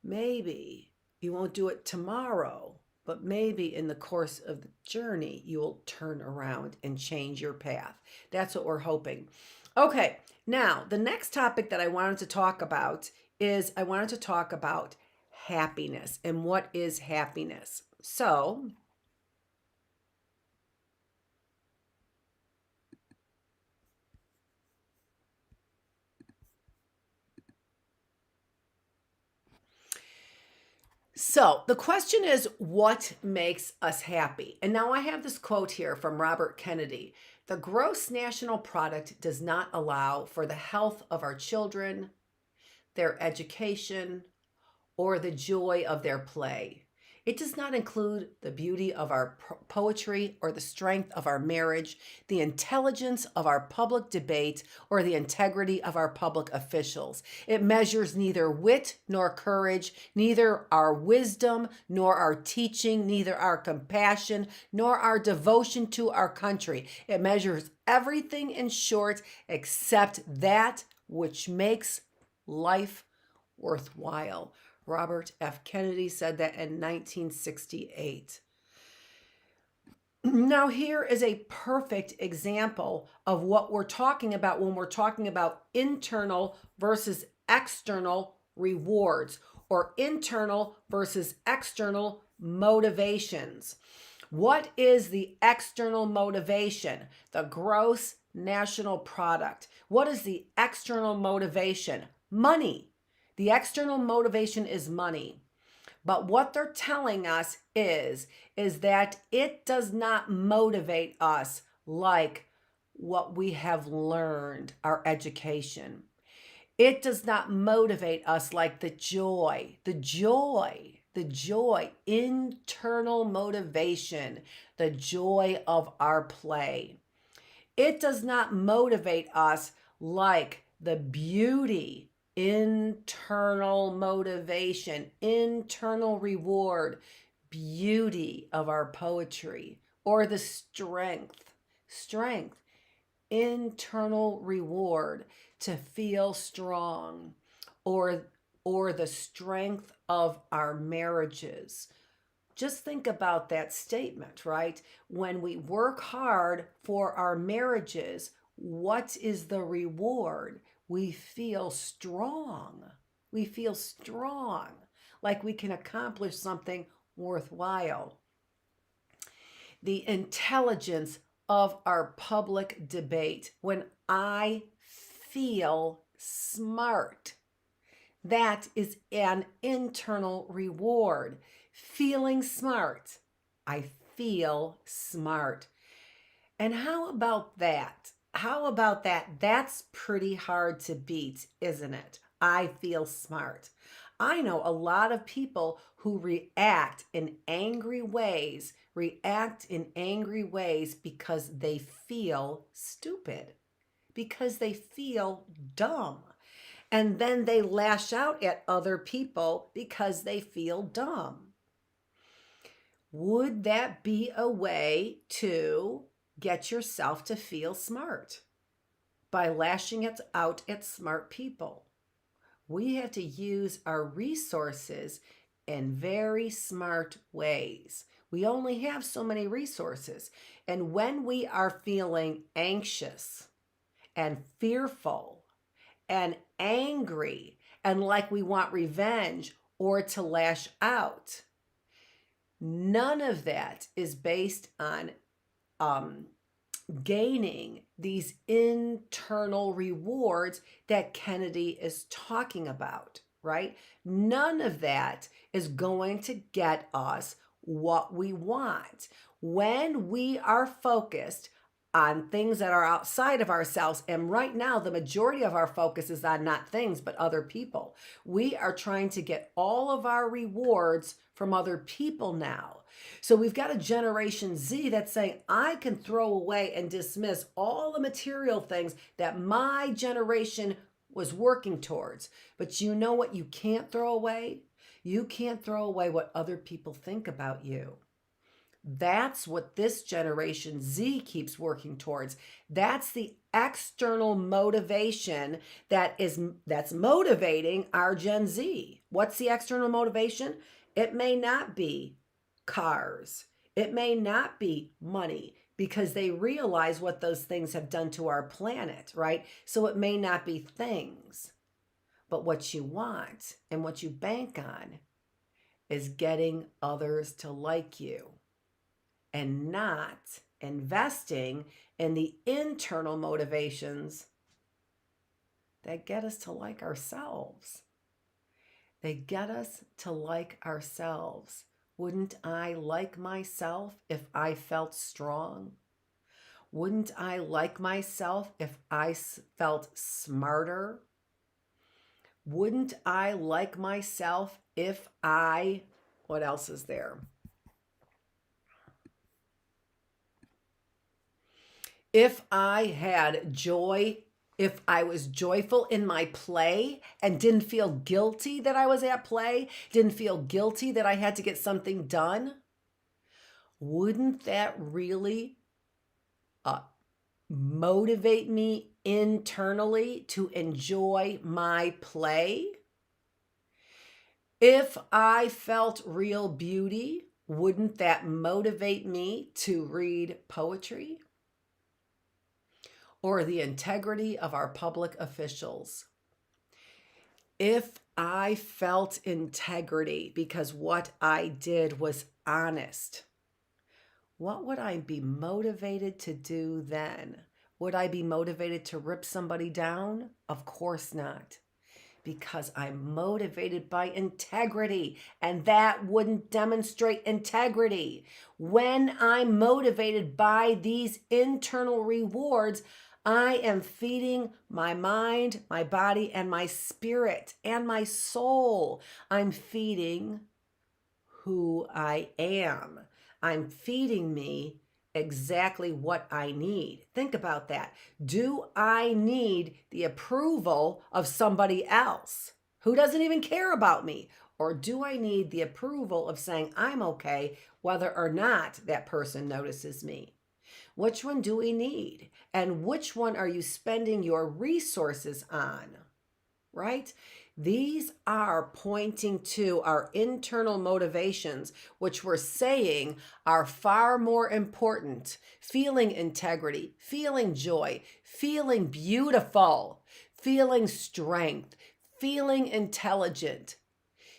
maybe you won't do it tomorrow, but maybe in the course of the journey, you'll turn around and change your path. That's what we're hoping. Okay, now the next topic that I wanted to talk about is I wanted to talk about happiness and what is happiness. So the question is, what makes us happy? And now I have this quote here from Robert Kennedy. The gross national product does not allow for the health of our children, their education, or the joy of their play. It does not include the beauty of our poetry or the strength of our marriage, the intelligence of our public debate, or the integrity of our public officials. It measures neither wit nor courage, neither our wisdom nor our teaching, neither our compassion nor our devotion to our country. It measures everything, in short, except that which makes life worthwhile. Robert F. Kennedy said that in 1968. Now, here is a perfect example of what we're talking about when we're talking about internal versus external rewards, or internal versus external motivations. What is the external motivation? The gross national product. What is the external motivation? Money. The external motivation is money. But what they're telling us is that it does not motivate us like what we have learned, our education. It does not motivate us like the joy, internal motivation, the joy of our play. It does not motivate us like the beauty, internal motivation, internal reward, beauty of our poetry, or the strength, internal reward to feel strong, or the strength of our marriages. Just think about that statement, right? When we work hard for our marriages, what is the reward? We feel strong. We feel strong, like we can accomplish something worthwhile. The intelligence of our public debate. When I feel smart, that is an internal reward. Feeling smart. I feel smart. And how about that? That's pretty hard to beat, isn't it? I feel smart. I know a lot of people who react in angry ways because they feel stupid, because they feel dumb. And then they lash out at other people because they feel dumb. Would that be a way to get yourself to feel smart? By lashing it out at smart people. We have to use our resources in very smart ways. We only have so many resources. And when we are feeling anxious and fearful and angry and like we want revenge or to lash out, none of that is based on gaining these internal rewards that Kennedy is talking about, right? None of that is going to get us what we want. When we are focused on things that are outside of ourselves, and right now the majority of our focus is on not things but other people. We are trying to get all of our rewards from other people now. So we've got a Generation Z that's saying, I can throw away and dismiss all the material things that my generation was working towards. But you know what you can't throw away? You can't throw away what other people think about you. That's what this Generation Z keeps working towards. That's the external motivation that's motivating our Gen Z. What's the external motivation? It may not be cars. It may not be money, because they realize what those things have done to our planet, right? So it may not be things. But what you want and what you bank on is getting others to like you, and not investing in the internal motivations that get us to like ourselves. They get us to like ourselves. Wouldn't I like myself if I felt strong? Wouldn't I like myself if I felt smarter? Wouldn't I like myself if I What else is there? If I had joy, if I was joyful in my play and didn't feel guilty that I was at play, didn't feel guilty that I had to get something done, wouldn't that really motivate me internally to enjoy my play? If I felt real beauty, wouldn't that motivate me to read poetry? Or the integrity of our public officials? If I felt integrity because what I did was honest, what would I be motivated to do then? Would I be motivated to rip somebody down? Of course not, because I'm motivated by integrity, and that wouldn't demonstrate integrity. When I'm motivated by these internal rewards, I am feeding my mind, my body, and my spirit, and my soul. I'm feeding who I am. I'm feeding me exactly what I need. Think about that. Do I need the approval of somebody else who doesn't even care about me? Or do I need the approval of saying I'm okay whether or not that person notices me? Which one do we need? And which one are you spending your resources on? Right? These are pointing to our internal motivations, which we're saying are far more important. Feeling integrity, feeling joy, feeling beautiful, feeling strength, feeling intelligent,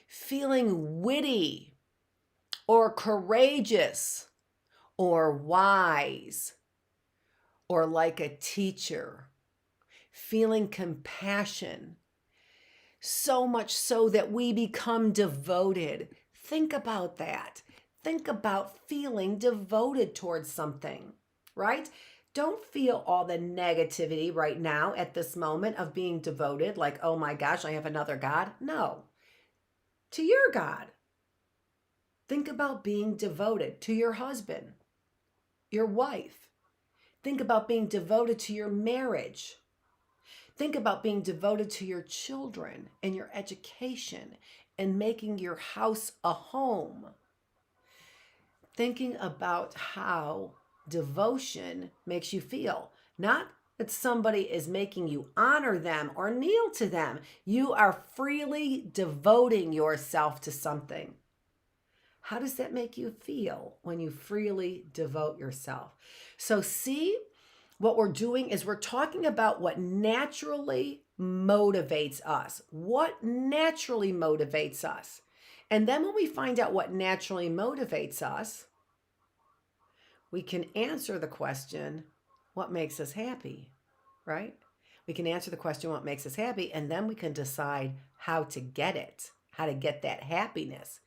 feeling witty or courageous or wise or like a teacher, feeling compassion. So much so that we become devoted. Think about that. Think about feeling devoted towards something, right? Don't feel all the negativity right now at this moment of being devoted, like, oh my gosh, I have another God. No, to your God. Think about being devoted to your husband, your wife. Think about being devoted to your marriage. Think about being devoted to your children and your education and making your house a home. Thinking about how devotion makes you feel. Not that somebody is making you honor them or kneel to them. You are freely devoting yourself to something. How does that make you feel when you freely devote yourself? So see, what we're doing is we're talking about what naturally motivates us. What naturally motivates us? And then when we find out what naturally motivates us, we can answer the question, what makes us happy, right? We can answer the question, what makes us happy, and then we can decide how to get it, how to get that happiness.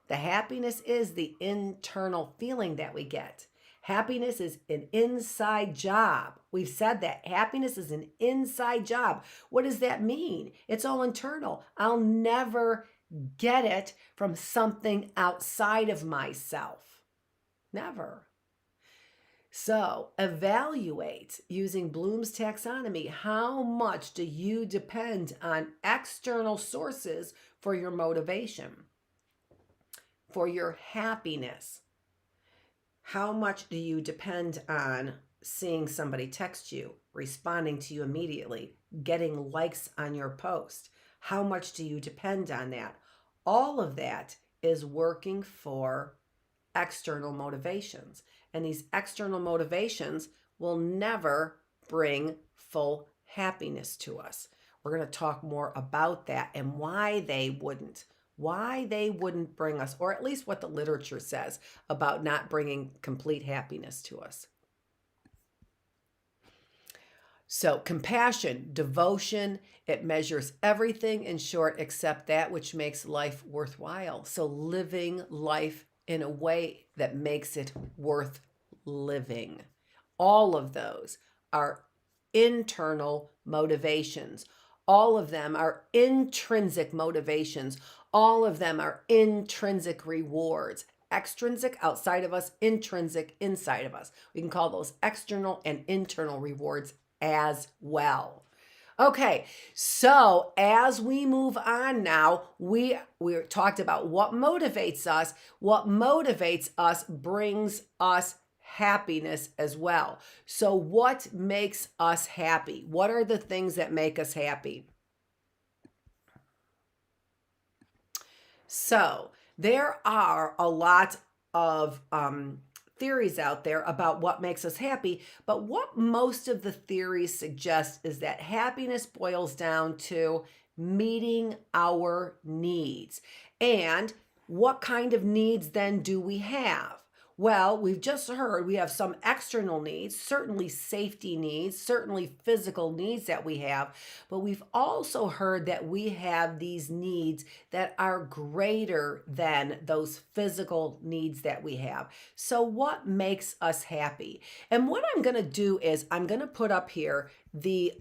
The happiness is the internal feeling that we get. Happiness is an inside job. We've said that. Happiness is an inside job. What does that mean? It's all internal. I'll never get it from something outside of myself. Never. So evaluate using Bloom's taxonomy. How much do you depend on external sources for your motivation, for your happiness? How much do you depend on seeing somebody text you, responding to you immediately, getting likes on your post? How much do you depend on that? All of that is working for external motivations. And these external motivations will never bring full happiness to us. We're going to talk more about that and why they wouldn't bring us, or at least what the literature says about not bringing complete happiness to us. So compassion, devotion, it measures everything, in short, except that which makes life worthwhile. So living life in a way that makes it worth living. All of those are internal motivations. All of them are intrinsic motivations. All of them are intrinsic rewards. Extrinsic outside of us, intrinsic inside of us. We can call those external and internal rewards as well. Okay, so as we move on now, we talked about what motivates us. What motivates us brings us happiness as well. So what makes us happy? What are the things that make us happy? So there are a lot of theories out there about what makes us happy, but what most of the theories suggest is that happiness boils down to meeting our needs. And what kind of needs then do we have? Well, we've just heard we have some external needs, certainly safety needs, certainly physical needs that we have, but we've also heard that we have these needs that are greater than those physical needs that we have. So what makes us happy? And what I'm going to do is I'm going to put up here the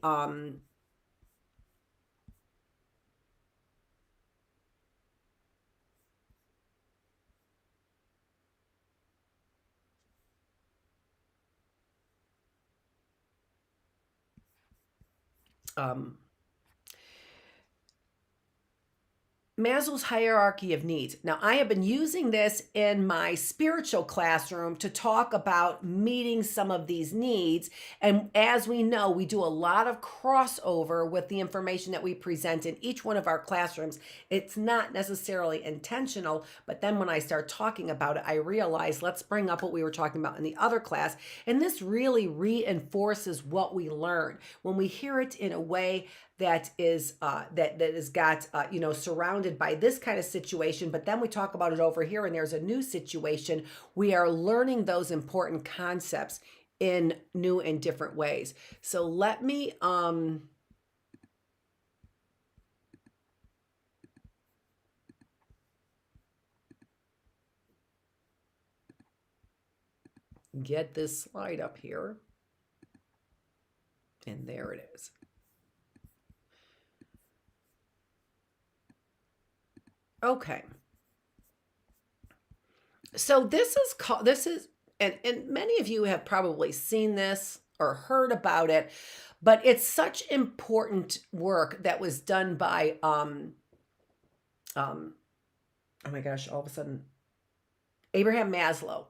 Maslow's hierarchy of needs. Now, I have been using this in my spiritual classroom to talk about meeting some of these needs. And as we know, we do a lot of crossover with the information that we present in each one of our classrooms. It's not necessarily intentional, but then when I start talking about it, I realize let's bring up what we were talking about in the other class. And this really reinforces what we learn when we hear it in a way that is that is got surrounded by this kind of situation, but then we talk about it over here and there's a new situation. We are learning those important concepts in new and different ways. So let me get this slide up here, and there it is. Okay. So this is and many of you have probably seen this or heard about it, but it's such important work that was done by oh my gosh, all of a sudden Abraham Maslow.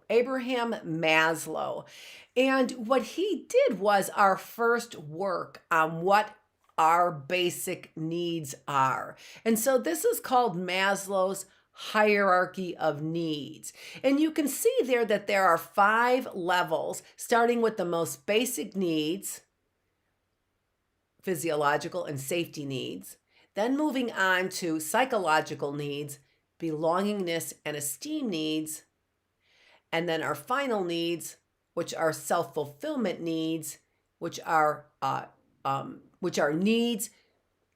And what he did was our first work on what our basic needs are. And so this is called Maslow's hierarchy of needs. And you can see there that there are 5 levels, starting with the most basic needs, physiological and safety needs, then moving on to psychological needs, belongingness and esteem needs, and then our final needs, which are self-fulfillment needs, which are needs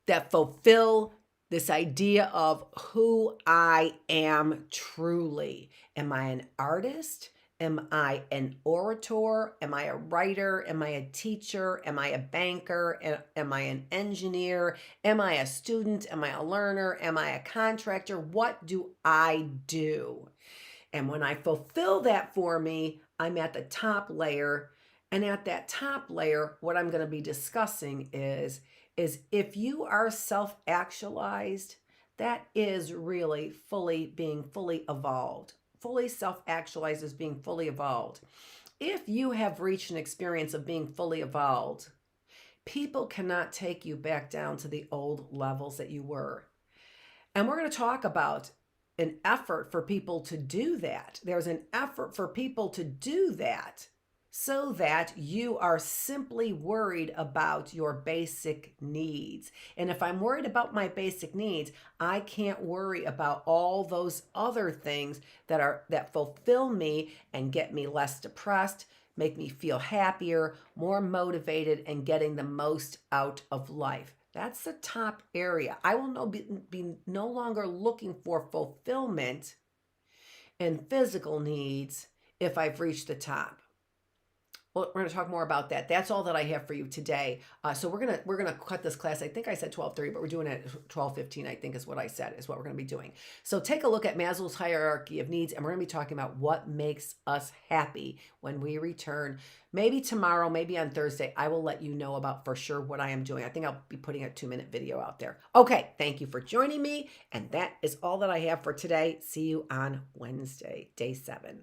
that fulfill this idea of who I am truly. Am I an artist? Am I an orator? Am I a writer? Am I a teacher? Am I a banker? Am I an engineer? Am I a student? Am I a learner? Am I a contractor? What do I do? And when I fulfill that for me, I'm at the top layer. And at that top layer, what I'm going to be discussing is if you are self-actualized, that is really being fully evolved. Fully self-actualized is being fully evolved. If you have reached an experience of being fully evolved, people cannot take you back down to the old levels that you were. And we're going to talk about an effort for people to do that. There's an effort for people to do that so that you are simply worried about your basic needs. And if I'm worried about my basic needs, I can't worry about all those other things that fulfill me and get me less depressed, make me feel happier, more motivated, and getting the most out of life. That's the top area. I will be no longer looking for fulfillment in physical needs if I've reached the top. Well, we're going to talk more about that. That's all that I have for you today. So we're gonna cut this class. I think I said 12:30, but we're doing it at 12:15. I think is what I said is what we're going to be doing. So take a look at Maslow's hierarchy of needs, and we're going to be talking about what makes us happy when we return. Maybe tomorrow, maybe on Thursday, I will let you know about for sure what I am doing. I think I'll be putting a 2-minute video out there. Okay, thank you for joining me, and that is all that I have for today. See you on Wednesday, day 7.